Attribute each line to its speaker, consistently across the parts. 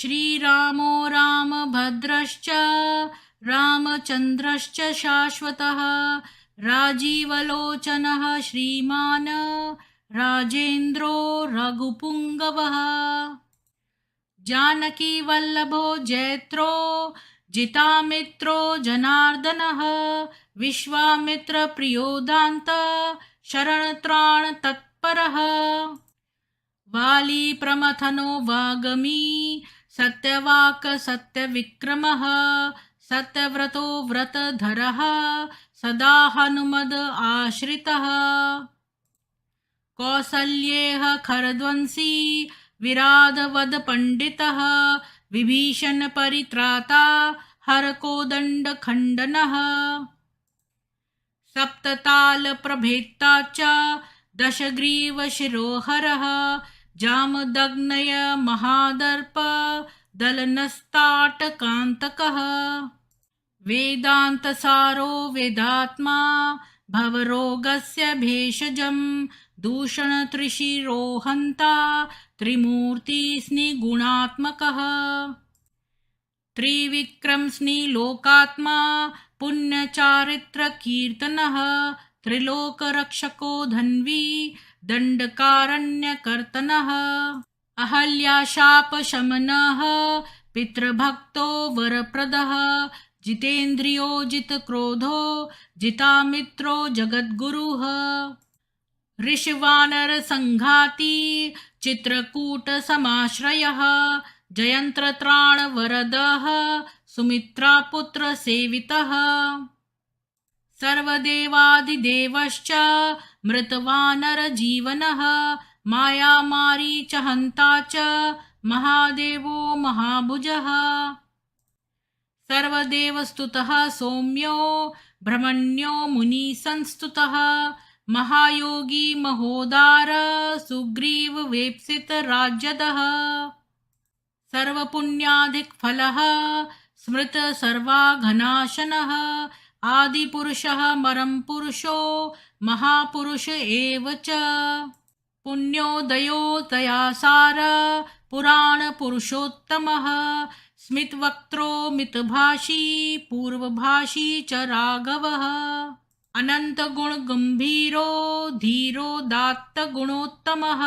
Speaker 1: श्रीरामो रामभद्रश्च रामचन्द्रश्च शाश्वतः राजीवलोचनः श्रीमान् राजेन्द्रो रघुपुङ्गवः जानकीवल्लभो जैत्रो जितामित्रो जनार्दनः विश्वामित्रप्रियो दान्त शरणत्राणतत्परः वाली प्रमथनो वागमी सत्यवाक् सत्यविक्रमः सत्यव्रतो व्रतधरः सदा हनुमद आश्रितः कौसल्येह खरध्वंसी विराधवद पंडितः विभीषण परित्राता हरकोदंड खंडनः सप्तताल प्रभेत्ता च दशग्रीव शिरोहरः जामदग्नय महादर्प दलनस्ताटकान्तकः वेदान्तसारो वेदात्मा भवरोगस्य भेषजं दूषणत्रिशिरोहन्ता त्रिमूर्तिस्निगुणात्मकः त्रिविक्रमस्निलोकात्मा पुण्यचारित्रकीर्तनः त्रिलोकरक्षको धन्वी दण्डकारण्यकर्तनः अहल्याशापशमनः पितृभक्तो वरप्रदः जितेन्द्रियो जितक्रोधो जितामित्रो जगद्गुरुः ऋषिवानरसङ्घाती चित्रकूटसमाश्रयः जयन्त्रत्राणवरदः सुमित्रापुत्रसेवितः सर्वदेवादिदेवश्च मृतवानरजीवनः मायामारीचहन्ता च महादेवो महाभुजः सर्वदेवस्तुतः सौम्यो ब्रह्मण्यो मुनिसंस्तुतः महायोगी महोदार सुग्रीववेप्सितराज्यदः सर्वपुण्याधिकफलः स्मृत सर्वाघनाशनः आदिपुरुषः परमपुरुषो महापुरुष एव च पुण्योदयो दयासार पुराणपुरुषोत्तमः स्मितवक्त्रो मितभाषी पूर्वभाषी च राघवः अनन्तगुणगम्भीरो धीरोदात्तगुणोत्तमः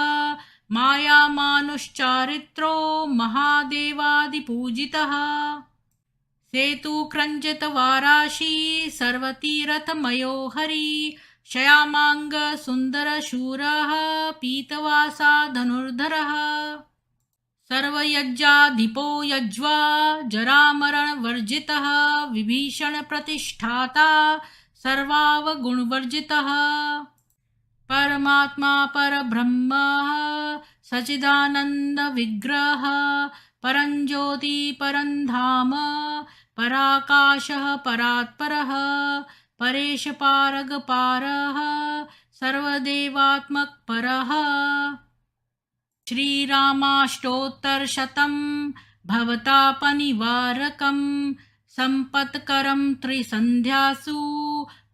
Speaker 1: मायामानुश्चारित्रो महादेवादिपूजितः सेतुक्रञ्जितवाराशी सर्वतीरथमयो हरि शयामाङ्ग सुन्दरशूरः पीतवासा धनुर्धरः सर्वयज्ञाधिपो यज्वा जरामरणवर्जितः विभीषणप्रतिष्ठाता सर्वावगुणवर्जितः परमात्मा परब्रह्म सच्चिदानन्दविग्रहः परञ्ज्योति परन्धाम पराकाशः परात्परः परेशपारगपारः सर्वदेवात्मकपरः श्रीरामाष्टोत्तरशतं भवतापनिवारकं सम्पत्करं त्रिसन्ध्यासु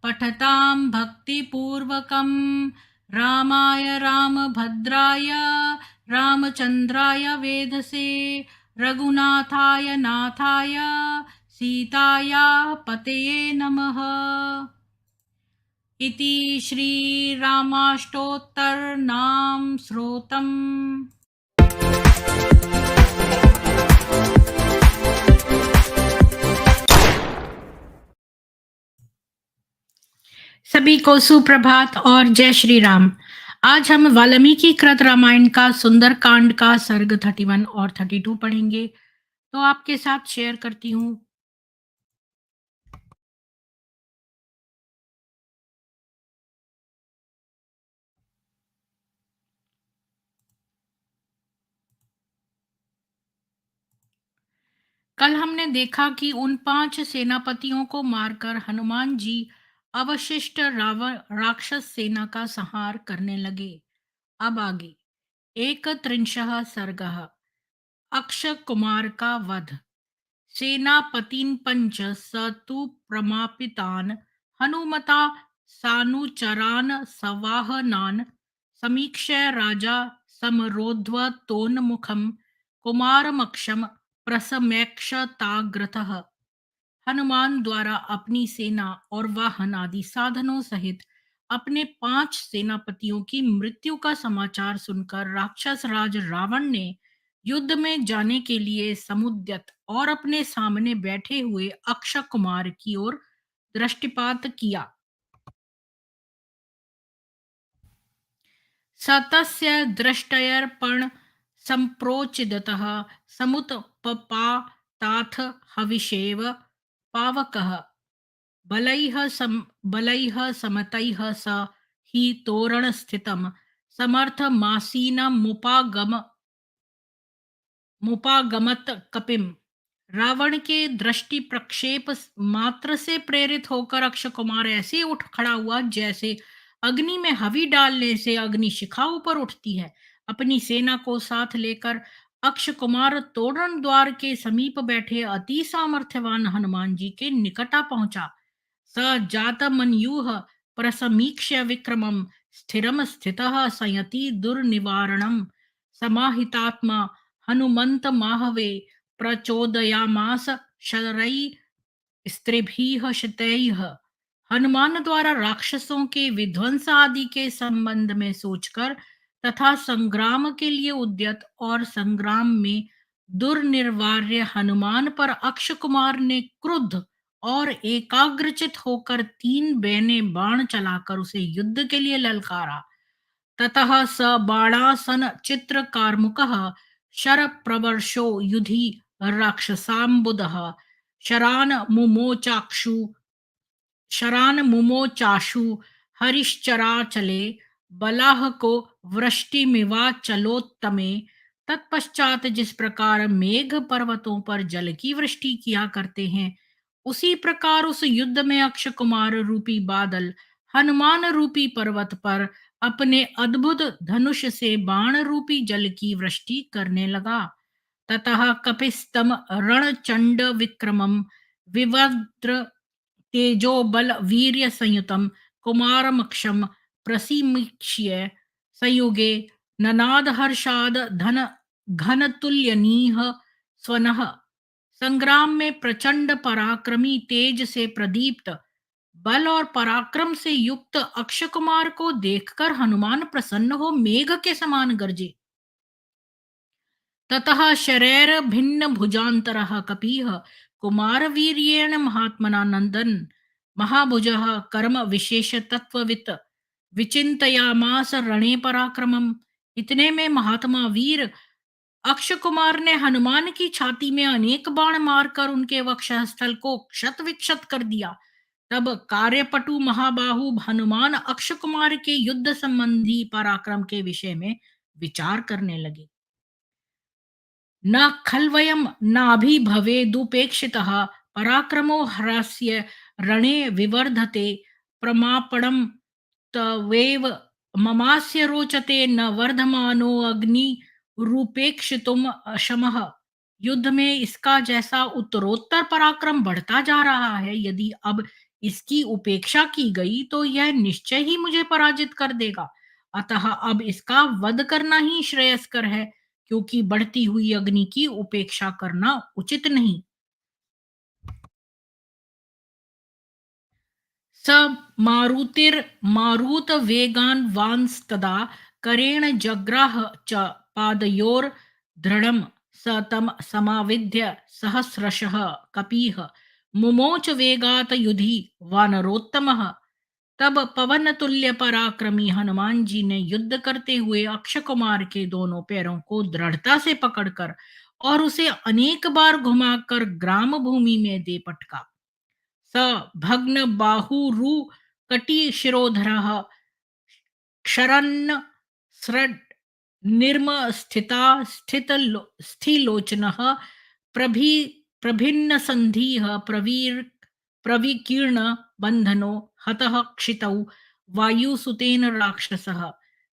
Speaker 1: पठतां भक्तिपूर्वकं रामाय रामभद्राय रामचन्द्राय वेधसे रघुनाथाय नाथाय सीताया पतये नमः। इति श्रीरामाष्टोत्तरनाम स्तोत्रम्। सभी को सुप्रभात और जय श्री राम। आज हम वाल्मीकि कृत रामायण का सुंदर कांड का सर्ग 31 और 32 पढ़ेंगे। तो आपके साथ शेयर करती हूँ। कल हमने देखा कि उन 5 सेनापतियों को मारकर हनुमान जी अवशिष्ट राक्षस सेना का संहार करने लगे। अब आगे 31 सर्गः अक्षय कुमार का वध। सेनापतीन् पंच स तु प्रमापितान् हनुमता सानुचरान् सवाहनान् समीक्ष्य राजा समरोध्वतोन्मुखं कुमारमक्षं प्रसमेक्षताग्रतः। हनुमान द्वारा अपनी सेना और वाहन आदि साधनों सहित अपने 5 सेनापतियों की मृत्यु का समाचार सुनकर राक्षस राज रावण ने युद्ध में जाने के लिए समुद्यत और अपने सामने बैठे हुए अक्षय कुमार की ओर दृष्टिपात किया। सतस्य दृष्टयर्पण संप्रोचिदतः समुत्पपाताथ हविषेव पावकः। बलैः समतैः स हि तोरणस्थितं समर्थमासीनमुपागमत् कपिम। रावण के दृष्टि प्रक्षेप मात्र से प्रेरित होकर अक्षय कुमार ऐसे उठ खड़ा हुआ जैसे अग्नि में हवी डालने से अग्नि शिखा ऊपर उठती है। अपनी सेना को साथ लेकर अक्षय कुमार तोरण द्वार के समीप बैठे अति सामर्थ्यवान हनुमान जी के निकट आ पहुंचा। स जातमन्यूः प्रसमीक्ष्य विक्रमं स्थिरं स्थितः संयति दुर्निवारणं समाहितात्मा हनुमन्तमाहवे प्रचोदयामास शरैः स्त्रिभिः शतैः। हनुमान द्वारा राक्षसों के विध्वंस आदि के संबंध में सोचकर तथा संग्राम के लिए उद्यत और संग्राम में दुर्निवार्य हनुमान पर अक्षय कुमार ने क्रुद्ध और एकाग्रचित होकर 3 बैने बाण चलाकर उसे युद्ध के लिए ललकारा। ततः स बाणासन चित्र कार्मुकः शर प्रवर्षो युधि राक्षसाम्बुदः शरान मुमोचाक्षु शरान मुमोचाशु हरिश्चराचले बलाह को वृष्टिमिवाचलोत्तमे। तत्पश्चात जिस प्रकार मेघ पर्वतों पर जल की वृष्टि किया करते हैं, उसी प्रकार उस युद्ध में अक्षय कुमार रूपी बादल हनुमान रूपी पर्वत पर अपने अद्भुत धनुष से बाण रूपी जल की वृष्टि करने लगा। ततः कपिस्तम रणचंड विक्रमम विवद्र तेजोबल वीर्य संयुतम कुमारमक्षम प्रसीमीक्ष्य संयुगे ननाद हर्षाद धन घनतुल्यनीह स्वनः। संग्राम में प्रचंड पराक्रमी तेज से प्रदीप्त बल और पराक्रम से युक्त अक्षय कुमार को देखकर हनुमान प्रसन्न हो मेघ के समान गरजे। ततः शरैर भिन्न भुजान्तरः कपिः कुमारवीर्येण महात्मना नंदन महाभुजः कर्म विशेष तत्ववित् विचिंतयामास रणे पराक्रमम। इतने में महात्मा वीर अक्षय कुमार ने हनुमान की छाती में अनेक बाण मारकर उनके वक्षस्थल को क्षत विक्षत कर दिया। तब कार्यपटु महाबाहु हनुमान अक्षय कुमार के युद्ध संबंधी पराक्रम के विषय में विचार करने लगे। न खल्वयं नाभिभवेदुपेक्षितः पराक्रमो ह्रास्य रणे विवर्धते प्रमापणं तवेव ममास्य रोचते न वर्धमानो अग्नि रूपेक्षितुम अशमः। युद्ध में इसका जैसा उत्तरोत्तर पराक्रम बढ़ता जा रहा है, यदि अब इसकी उपेक्षा की गई तो यह निश्चय ही मुझे पराजित कर देगा। अतः अब इसका वध करना ही श्रेयस्कर है, क्योंकि बढ़ती हुई अग्नि की उपेक्षा करना उचित नहीं। स मारुतिर्मारुत वेगान वांस्तदा करेण जग्राह च पादयोर दृढ़म स तम समाविध्य सहस्रशः कपिः मुमोच वेगात युधि वानरोत्तमः। तब पवन तुल्य पराक्रमी हनुमान जी ने युद्ध करते हुए अक्षय कुमार के दोनों पैरों को दृढ़ता से पकड़कर और उसे अनेक बार घुमाकर ग्राम भूमि में दे पटका। स भग्न बाहुरु कटी शिरोधरः क्षरन्न सृड निर्म स्थिता स्थिलोचनः प्रभि प्रभिन्न संधिः प्रविकीर्ण बंधनो हतः क्षितौ वायुसुतेन राक्षसः।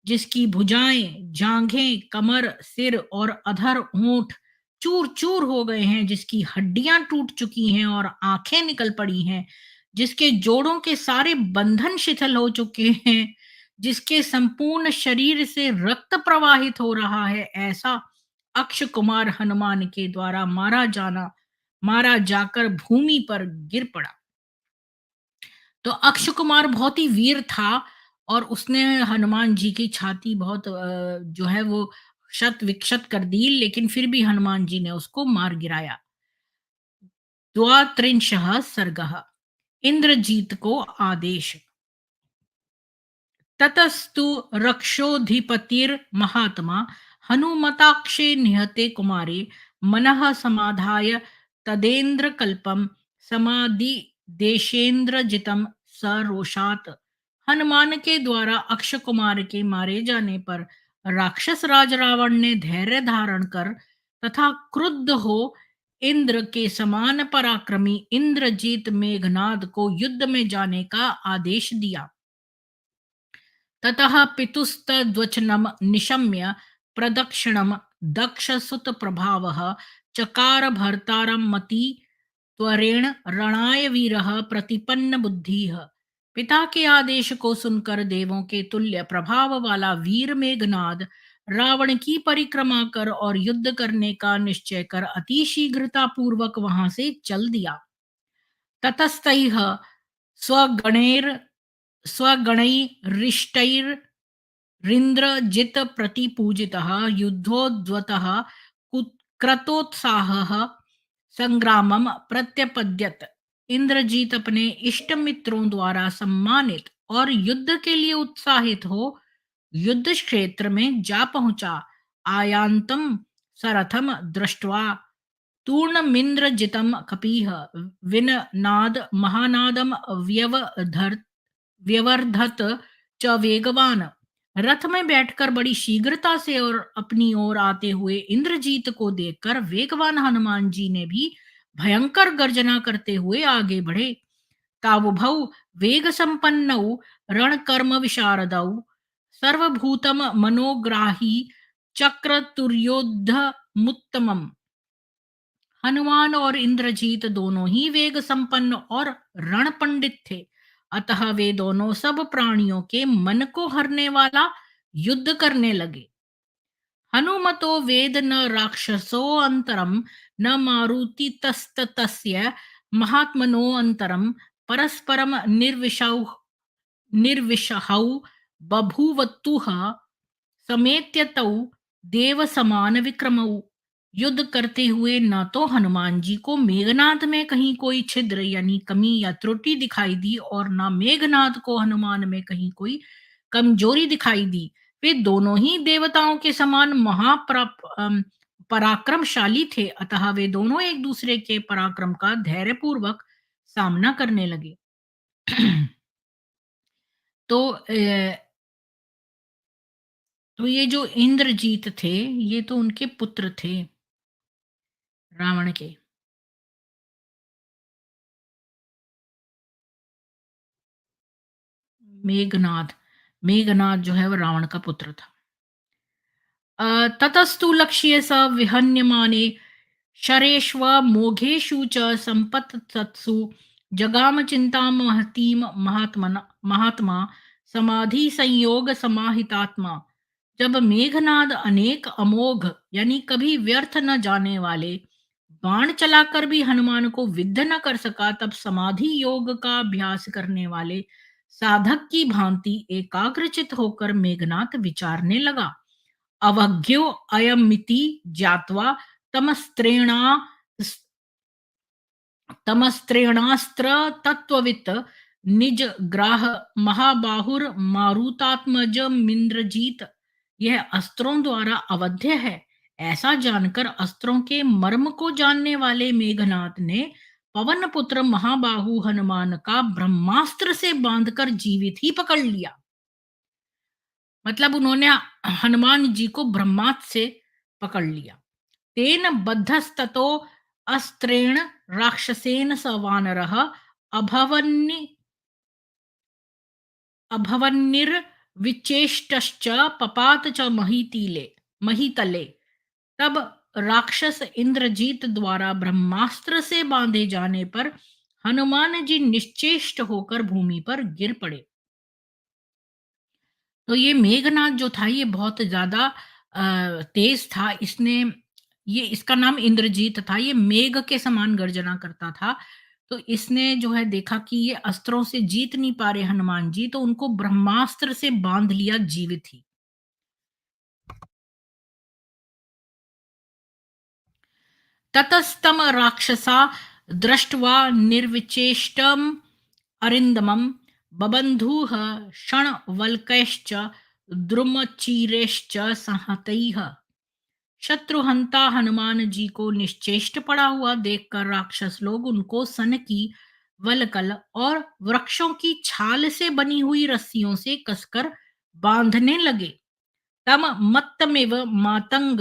Speaker 1: जिसकी भुजाएं जांघें कमर सिर और अधर होंठ चूर चूर हो गए हैं, जिसकी हड्डियां टूट चुकी हैं और आंखें निकल पड़ी हैं, जिसके जोड़ों के सारे बंधन शिथिल हो चुके हैं, जिसके संपूर्ण शरीर से रक्त प्रवाहित हो रहा है, ऐसा अक्ष कुमार हनुमान के द्वारा मारा जाकर भूमि पर गिर पड़ा। तो अक्ष कुमार बहुत ही वीर था और उसने हनुमान जी की छाती बहुत जो है वो शत विक्षत कर दी, लेकिन फिर भी हनुमान जी ने उसको मार गिराया। द्वात्रिंशः सर्गः। इंद्रजीत को आदेश। ततस्तु रक्षोऽधिपतिर्महात्मा हनुमताक्षे निहते कुमारे मनः समाधाय तदेन्द्रकल्पं समादिदेशेन्द्रजितं सरोषात्। हनुमान के द्वारा अक्ष कुमार के मारे जाने पर राक्षस राज रावण ने धैर्य धारण कर तथा क्रुद्ध हो इंद्र के समान पराक्रमी इंद्रजीत मेघनाद को युद्ध में जाने का आदेश दिया। ततः पितुस्तद्वचनं निशम्य प्रदक्षिणं दक्षसुतप्रभावः चकार भर्तारं मति त्वरेण रणाय वीरः प्रतिपन्न बुद्धिः। पिता के आदेश को सुनकर देवों के तुल्य प्रभाव वाला वीर मेघनाद रावण की परिक्रमा कर और युद्ध करने का निश्चय कर अति शीघ्रता पूर्वक वहां से चल दिया। ततस्तैः स्वगणैर स्वगणैरिष्टैरिन्द्रजित प्रतिपूजितः युद्धोद्वतः क्रतोत्साहः संग्रामम प्रत्यपद्यत। इंद्रजीत अपने इष्ट मित्रों द्वारा सम्मानित और युद्ध के लिए उत्साहित हो युद्ध क्षेत्र में जा पहुंचा। आयांतम सरथम दृष्ट्वा तूर्णमिन्द्रजितम कपिः विननाद महानादम व्यवर्धत च वेगवान। रथ में बैठकर बड़ी शीघ्रता से और अपनी ओर आते हुए इंद्रजीत को देखकर वेगवान हनुमान जी ने भी भयंकर गर्जना करते हुए आगे बढ़े। तावुभौ वेग संपन्नौ रणकर्म विशारदौ सर्वभूतम मनोग्राही चक्र तुर्योद्ध मुत्तमम। हनुमान और इंद्रजीत दोनों ही वेग संपन्न और रण पंडित थे, अतः वे दोनों सब प्राणियों के मन को हरने वाला युद्ध करने लगे। हनुमतो वेद न राक्षसो अंतरम न मारुति तस्तस्य महात्मनो अंतरम परस्परम निर्विषहौ बभूवतुः समेत्य तौ देव समान विक्रमौ। युद्ध करते हुए न तो हनुमान जी को मेघनाद में कहीं कोई छिद्र यानी कमी या त्रुटि दिखाई दी और न मेघनाद को हनुमान में कहीं कोई कमजोरी दिखाई दी। वे दोनों ही देवताओं के समान पराक्रमशाली थे, अतः वे दोनों एक दूसरे के पराक्रम का धैर्यपूर्वक सामना करने लगे। तो ये जो इंद्रजीत थे ये तो उनके पुत्र थे रावण के। मेघनाद मेघनाद जो है वो रावण का पुत्र था। ततस्तु लक्ष्ये स विहन्यमाने शरेष्व मोघेषु च संपत्सत्सु जगाम चिंतां महतीम महात्मा समाधि संयोग समाहितात्मा। जब मेघनाद अनेक अमोघ यानी कभी व्यर्थ न जाने वाले बाण चलाकर भी हनुमान को विद्ध न कर सका, तब समाधि योग का अभ्यास करने वाले साधक की भांति एकाग्रचित होकर मेघनाद विचारने लगा। अवज्ञो अयमिति ज्ञात्वा तमस्त्रेणा तमस्त्रेणास्त्र तत्ववित् निज ग्राह महाबाहुर मारुतात्मज मिंद्रजीत। यह अस्त्रों द्वारा अवध्य है, ऐसा जानकर अस्त्रों के मर्म को जानने वाले मेघनाद ने पवन पुत्र महाबाहु हनुमान का ब्रह्मास्त्र से बांधकर जीवित ही पकड़ लिया। मतलब उन्होंने हनुमान जी को ब्रह्मास्त्र से पकड़ लिया। तेन बद्धस्ततो अस्त्रेण राक्षसेन स वानरः अभवन्निर्विचेष्टश्च पपात च महीतले। तब राक्षस इंद्रजीत द्वारा ब्रह्मास्त्र से बांधे जाने पर हनुमान जी निश्चेष्ट होकर भूमि पर गिर पड़े। तो ये मेघनाद जो था ये बहुत ज्यादा तेज था। इसने ये इसका नाम इंद्रजीत था, ये मेघ के समान गर्जना करता था। तो इसने जो है देखा कि ये अस्त्रों से जीत नहीं पा रहे हनुमान जी, तो उनको ब्रह्मास्त्र से बाँध लिया जीवित ही। ततस्तं राक्षसा दृष्ट्वा निर्विचेष्टम् अरिन्दमं बबन्धुः क्षणवल्कैश्च द्रुमचीरैश्च संहतैः। शत्रुहंता हनुमान जी को निश्चेष्ट पड़ा हुआ देखकर राक्षस लोग उनको सन की वलकल और वृक्षों की छाल से बनी हुई रस्सियों से कसकर बांधने लगे। तम मत्तमिव मातंग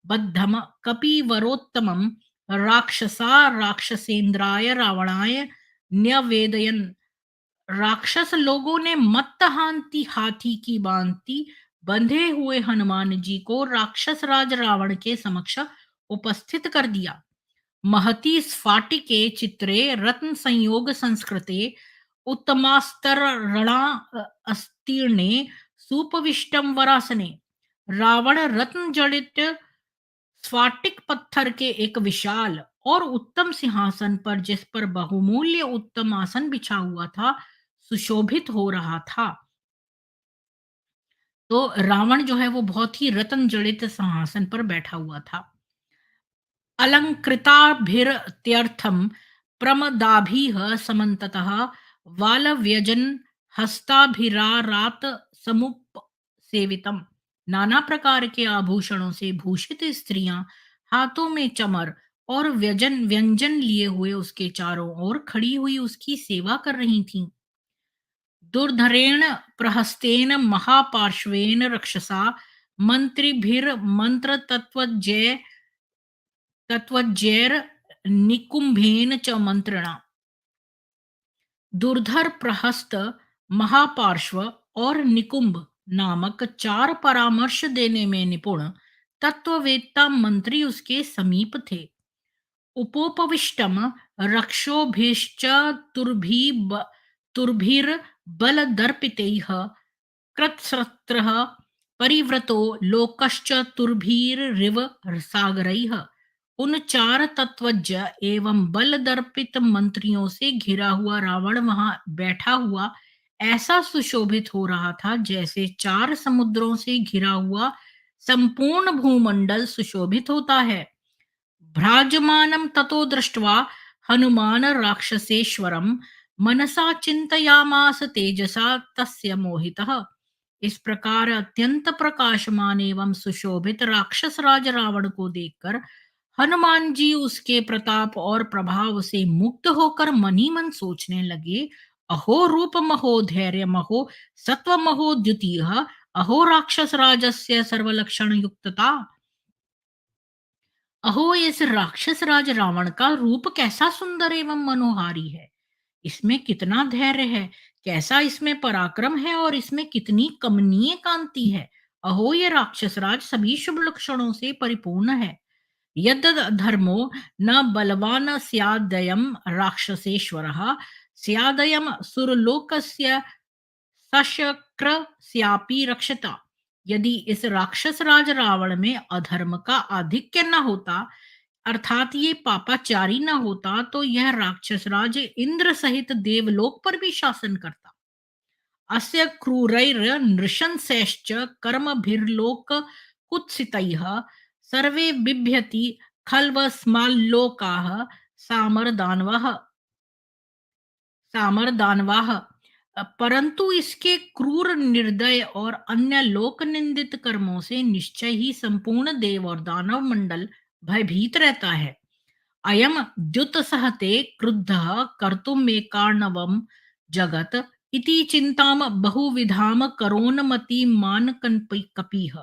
Speaker 1: बद्धम कपिवरोत्तमं राक्षसा राक्षसेंद्राय रावणाय न्यवेदयन। राक्षस लोगों ने मत्तहांती हाथी की भांति बंधे हुए हनुमान जी को राक्षस राज रावण के समक्ष उपस्थित कर दिया। महती स्फाटिके चित्रे रत्न संयोग संस्कृते उत्तमास्तर रणा अस्तीर्णे सुपविष्टम वरासने। रावण रत्न जड़ित स्फाटिक पत्थर के एक विशाल और उत्तम सिंहासन पर, जिस पर बहुमूल्य उत्तम आसन बिछा हुआ था, सुशोभित हो रहा था। तो रावण जो है वो बहुत ही रत्न जड़ित सिंहासन पर बैठा हुआ था। अलंकृताभिरत्यर्थं प्रमदाभिः समन्ततः वालव्यजन हस्ताभिरारात समुपसेवितम्। नाना प्रकार के आभूषणों से भूषित स्त्रियां हाथों में चमर और व्यजन व्यंजन लिए हुए उसके चारों ओर खड़ी हुई उसकी सेवा कर रही थीं। दुर्धरेण प्रहस्तेन महापार्श्वेन रक्षसा मंत्रिभिर्मंत्र तत्वज्जैर्निकुम्भेन च मन्त्रिणा। दुर्धर प्रहस्त, महापार्श्व और निकुंभ नामक चार परामर्श देने में निपुण तत्ववेत्ता मंत्री उसके समीप थे। उपोपविष्टम रक्षोभिश्च तुर्भिर्बलदर्पितैः कृत्स्रत्रः परिव्रतो लोकश्च तुर्भिरिव सागरैः। उन चार तत्वज्ञ एवं बल दर्पित मंत्रियों से घिरा हुआ रावण वहां बैठा हुआ ऐसा सुशोभित हो रहा था जैसे चार समुद्रों से घिरा हुआ संपूर्ण भूमंडल सुशोभित होता है। भ्राजमानं ततो दृष्ट्वा हनुमान राक्षसेश्वरं मनसा चिंतयामास तेजसा तस्य मोहितः। इस प्रकार अत्यंत प्रकाशमान एवं सुशोभित राक्षस राज रावण को देखकर हनुमान जी उसके प्रताप और प्रभाव से मुक्त होकर मन ही मन सोचने लगे, अहो रूप महो धैर्य महो सत्व महो द्युतीय, अहो राक्षस राजस्य सर्वलक्षण युक्तता। अहो इस राक्षस राज रावण का रूप कैसा सुंदर एवं मनोहारी है, इसमें कितना धैर्य है, कैसा इसमें पराक्रम है और इसमें कितनी कमनीय कांति है। अहो ये राक्षस राज सभी शुभ लक्षणों से परिपूर्ण है। यद धर्मो न बलवान स्यादयम राक्षसेश्वरः स्यादयम सुरलोकस्य सशक्र स्यापि रक्षता। यदि इस राक्षस राज रावण में अधर्म का आधिक्य न होता, अर्थात ये पापाचारी न होता, तो यह राक्षस राज इंद्र सहित देवलोक पर भी शासन करता। अस्य क्रूरैर्नृशंसैश्च कर्मभिर्लोक कुत्सितैः सर्वे बिभ्यति खल्वस्माल्लोकाः सामरदानवः सामरदानवाः। परंतु इसके क्रूर निर्दय और अन्य लोक निंदित कर्मों से निश्चय ही संपूर्ण देव और दानव मंडल भयभीत रहता है। अयम द्युत सहते क्रुद्धः कर्तुम मे कार्णवम जगत इति चिंताम बहुविधाम करोन्मति मान कपिः।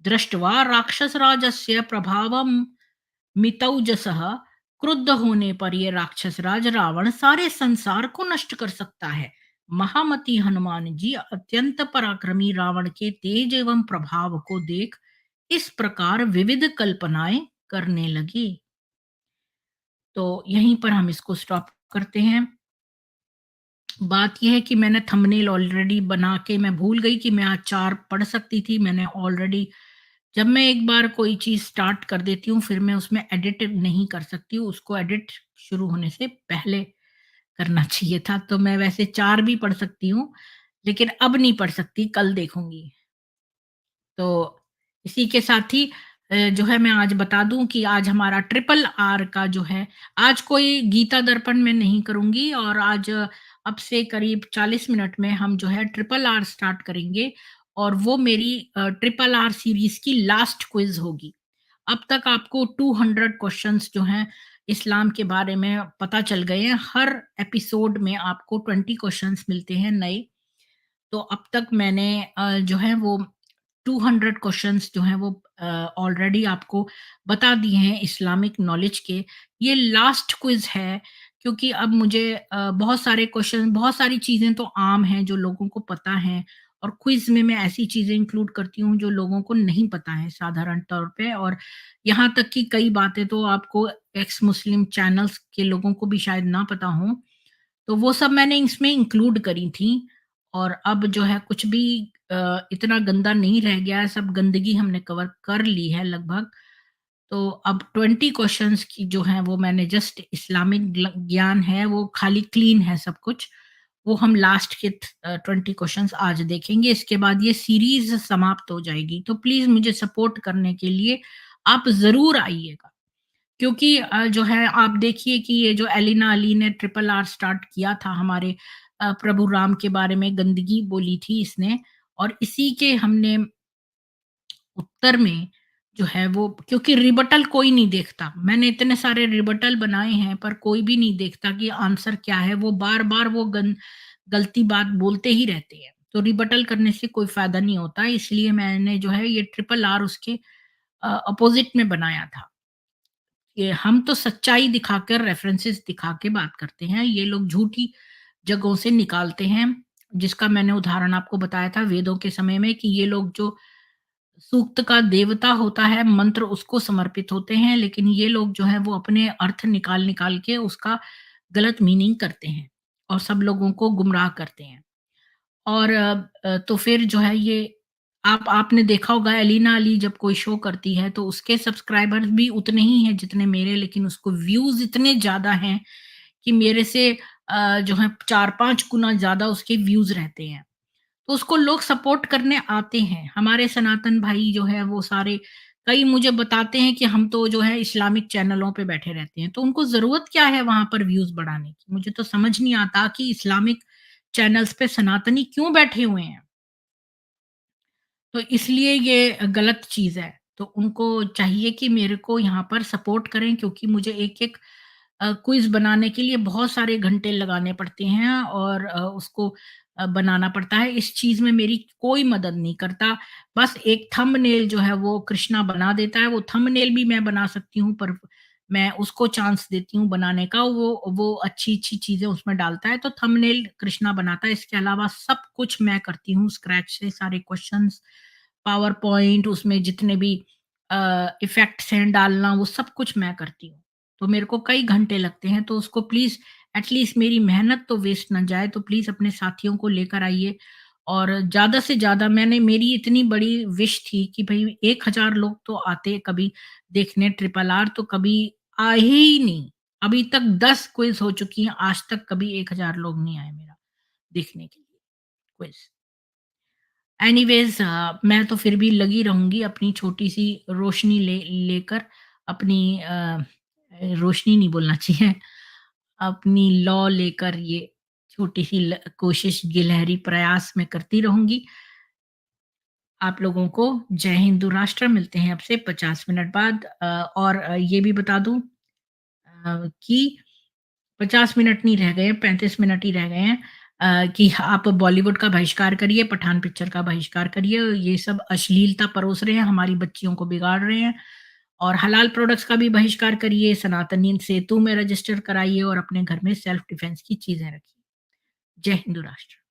Speaker 1: दृष्ट्वा राक्षसराजस्य प्रभावं मितौजसः, क्रुद्ध होने पर यह राक्षस राज रावण सारे संसार को नष्ट कर सकता है। महामती हनुमान जी अत्यंत पराक्रमी रावण के तेज एवं प्रभाव को देख इस प्रकार विविध कल्पनाएं करने लगे। तो यहीं पर हम इसको स्टॉप करते हैं। बात यह है कि मैंने थंबनेल ऑलरेडी बना के मैं भूल गई कि मैं आज 4 पढ़ सकती थी। मैंने ऑलरेडी जब मैं एक बार कोई चीज़ स्टार्ट कर देती हूँ, फिर मैं उसमें एडिट नहीं कर सकती हूँ, उसको एडिट शुरू होने से पहले करना चाहिए था। तो मैं वैसे 4 भी पढ़ सकती हूँ, लेकिन अब नहीं पढ़ सकती, कल देखूँगी। तो इसी के साथ ही जो है मैं आज बता दूँ कि आज हमारा ट्रिपल आर का जो है, आज कोई गीता दर्पण मैं नहीं करूँगी और आज अब से करीब 40 मिनट में हम जो है ट्रिपल आर स्टार्ट करेंगे और वो मेरी ट्रिपल आर सीरीज़ की लास्ट क्विज़ होगी। अब तक आपको 200 क्वेश्चंस जो हैं इस्लाम के बारे में पता चल गए हैं। हर एपिसोड में आपको 20 क्वेश्चंस मिलते हैं नए। तो अब तक मैंने जो है वो 200 क्वेश्चंस जो हैं वो ऑलरेडी आपको बता दिए हैं इस्लामिक नॉलेज के। ये लास्ट क्विज़ है क्योंकि अब मुझे बहुत सारे क्वेश्चन बहुत सारी चीज़ें तो आम हैं जो लोगों को पता हैं और क्विज़ में मैं ऐसी चीज़ें इंक्लूड करती हूँ जो लोगों को नहीं पता है साधारण तौर पे और यहाँ तक कि कई बातें तो आपको एक्स मुस्लिम चैनल्स के लोगों को भी शायद ना पता हो। तो वो सब मैंने इसमें इंक्लूड करी थी और अब जो है कुछ भी इतना गंदा नहीं रह गया है, सब गंदगी हमने कवर कर ली है लगभग। तो अब 20 क्वेश्चंस की जो हैं वो मैंने जस्ट इस्लामिक ज्ञान है वो खाली क्लीन है सब कुछ। वो हम लास्ट के 20 क्वेश्चंस आज देखेंगे, इसके बाद ये सीरीज़ समाप्त हो जाएगी। तो प्लीज़ मुझे सपोर्ट करने के लिए आप ज़रूर आइएगा। क्योंकि जो है आप देखिए कि ये जो एलिना अली ने ट्रिपल आर स्टार्ट किया था हमारे प्रभु राम के बारे में गंदगी बोली थी इसने और इसी के हमने उत्तर में जो है वो क्योंकि रिबटल कोई नहीं देखता। मैंने इतने सारे रिबटल बनाए हैं पर कोई भी नहीं देखता कि आंसर क्या है, वो बार-बार वो गलती बात बोलते ही रहते हैं। तो रिबटल करने से कोई फ़ायदा नहीं होता इसलिए मैंने जो है ये ट्रिपल आर उसके अपोज़िट में बनाया था। ये हम तो सच्चाई दिखाकर रेफरेंसेस दिखा के बात करते हैं, ये लोग झूठी जगहों से निकालते हैं, जिसका मैंने उदाहरण आपको बताया था वेदों के समय में कि ये लोग जो सूक्त का देवता होता है, मंत्र उसको समर्पित होते हैं, लेकिन ये लोग जो हैं वो अपने अर्थ निकाल-निकाल के उसका गलत मीनिंग करते हैं और सब लोगों को गुमराह करते हैं। और तो फिर जो है ये आपने देखा होगा एलिना अली जब कोई शो करती है तो उसके सब्सक्राइबर्स भी उतने ही हैं जितने मेरे लेकिन उसको व्यूज़ इतने ज़्यादा हैं कि मेरे से जो है 4-5 गुना ज़्यादा उसके व्यूज़ रहते हैं। तो उसको लोग सपोर्ट करने आते हैं। हमारे सनातन भाई जो है वो सारे कई मुझे बताते हैं कि हम तो जो है इस्लामिक चैनलों पे बैठे रहते हैं। तो उनको ज़रूरत क्या है वहाँ पर व्यूज़ बढ़ाने की? मुझे तो समझ नहीं आता कि इस्लामिक चैनल्स पे सनातनी क्यों बैठे हुए हैं? तो इसलिए ये गलत चीज़ है। तो उनको चाहिए कि मेरे को यहाँ पर सपोर्ट करें क्योंकि मुझे एक-एक क्विज़ बनाने के लिए बहुत सारे घंटे लगाने पड़ते हैं और उसको बनाना पड़ता है। इस चीज़ में मेरी कोई मदद नहीं करता। बस एक थंबनेल जो है वो कृष्णा बना देता है। वो थंबनेल भी मैं बना सकती हूँ पर मैं उसको चांस देती हूँ बनाने का। वो अच्छी-अच्छी चीज़ें उसमें डालता है तो थंबनेल कृष्णा बनाता है। इसके अलावा सब कुछ मैं करती हूँ स्क्रैच से सारे क्वेश्चंस पावर पॉइंट उसमें जितने भी इफ़ेक्ट्स हैं डालना वो सब कुछ मैं करती हूँ। तो मेरे को कई घंटे लगते हैं तो उसको प्लीज़ एटलीस्ट मेरी मेहनत तो वेस्ट ना जाए तो प्लीज़ अपने साथियों को लेकर आइए और ज़्यादा से ज़्यादा मैंने मेरी इतनी बड़ी विश थी कि भई 1000 लोग तो आते कभी देखने ट्रिपल आर तो कभी आए ही नहीं। अभी तक 10 क्विज़ हो चुकी हैं, आज तक कभी 1000 लोग नहीं आए मेरा देखने के लिए क्विज़। एनीवेज़ मैं तो फिर भी लगी रहूँगी अपनी छोटी-सी रोशनी लेकर अपनी रोशनी नहीं बोलना चाहिए, अपनी लौ लेकर ये छोटी-सी कोशिश गिलहरी प्रयास मैं करती रहूँगी। आप लोगों को जय हिंदू राष्ट्र मिलते हैं अब से 50 मिनट बाद और ये भी बता दूँ कि 50 मिनट नहीं रह गए हैं, 35 मिनट ही रह गए हैं कि आप बॉलीवुड का बहिष्कार करिए, पठान पिक्चर का बहिष्कार करिए, ये सब अश्लीलता परोस रहे हैं, हमारी बच्चियों को बिगाड़ रहे हैं और हलाल प्रोडक्ट्स का भी बहिष्कार करिए, सनातनी सेतु में रजिस्टर कराइए और अपने घर में सेल्फ डिफेंस की चीज़ें रखिए। जय हिंदू राष्ट्र।